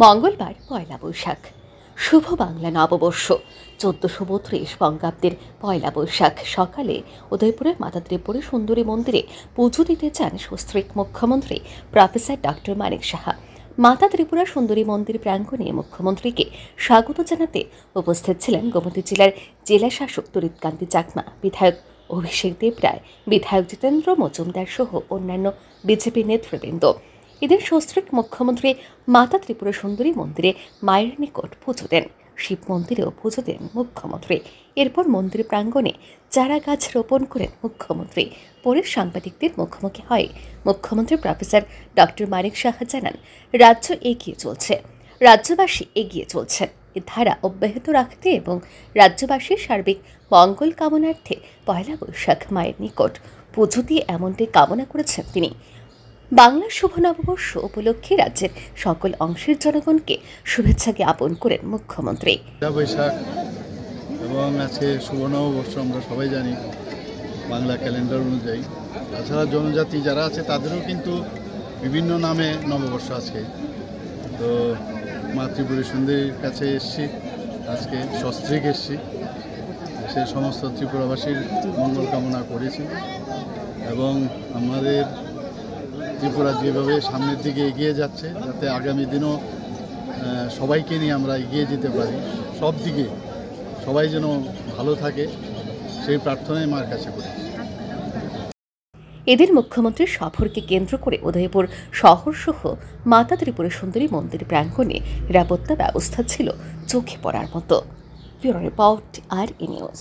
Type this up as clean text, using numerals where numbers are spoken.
মঙ্গলবার পয়লা বৈশাখ, শুভ বাংলা নববর্ষ ১৪৩২ বঙ্গাব্দের পয়লা বৈশাখ সকালে উদয়পুরের মাতা ত্রিপুরা সুন্দরী মন্দিরে পুজো দিতে চান সস্ত্রীক মুখ্যমন্ত্রী প্রফেসর ডক্টর মানিক সাহা। মাতা ত্রিপুরা সুন্দরী মন্দির প্রাঙ্গণে মুখ্যমন্ত্রীকে স্বাগত জানাতে উপস্থিত ছিলেন গোমতী জেলার জেলা শাসক তরিৎকান্তি চাকমা, বিধায়ক অভিষেক দেবরায়, বিধায়ক জিতেন্দ্র মজুমদার সহ অন্যান্য বিজেপি নেতৃবৃন্দ। এদিন সস্ত্রীক মুখ্যমন্ত্রী মাতা ত্রিপুরা সুন্দরী মন্দিরে মায়ের নিকট পুজো দেন। শিব মন্দিরেও পুজো দেন মুখ্যমন্ত্রী। এরপর মন্দির প্রাঙ্গণে চারা গাছ রোপণ করেন মুখ্যমন্ত্রী। পরে সাংবাদিকদের মুখোমুখি হয় মুখ্যমন্ত্রী প্রফেসর ডক্টর মানিক সাহা জানান, রাজ্য এগিয়ে চলছে, রাজ্যবাসী এগিয়ে চলছেন। এ ধারা অব্যাহত রাখতে এবং রাজ্যবাসীর সার্বিক মঙ্গল কামনার্থে পয়লা বৈশাখ মায়ের নিকট পুজো দিয়ে এমনটি কামনা করেছেন তিনি। বাংলার শুভ নববর্ষ উপলক্ষে রাজ্যের সকল অংশের জনগণকে শুভেচ্ছা জ্ঞাপন করেন মুখ্যমন্ত্রী। বৈশাখ এবং আজকে শুভ নববর্ষ আমরা সবাই জানি বাংলা ক্যালেন্ডার অনুযায়ী। তাছাড়া জনজাতি যারা আছে তাদেরও কিন্তু বিভিন্ন নামে নববর্ষ আজকে। তো মা ত্রিপুরা সুন্দরীর কাছে এসছি, আজকে সস্ত্রীক এসছি, সে সমস্ত ত্রিপুরাবাসীর মঙ্গল কামনা করেছি এবং আমাদের ত্রিপুরা যেভাবে সামনের দিকে এগিয়ে যাচ্ছে, যাতে আগামী দিনও সবাইকে নিয়ে আমরা এগিয়ে যেতে পারি, সব দিকে সবাই যেন ভালো থাকে, সেই প্রার্থনাই মার কাছে করি। এদিন মুখ্যমন্ত্রীর সফরকে কেন্দ্র করে উদয়পুর শহর সহ মাতা ত্রিপুরা সুন্দরী মন্দির প্রাঙ্গণে নিরাপত্তা ব্যবস্থা ছিল চোখে পড়ার মতো। ব্যুরো রিপোর্ট, আর নিউজ।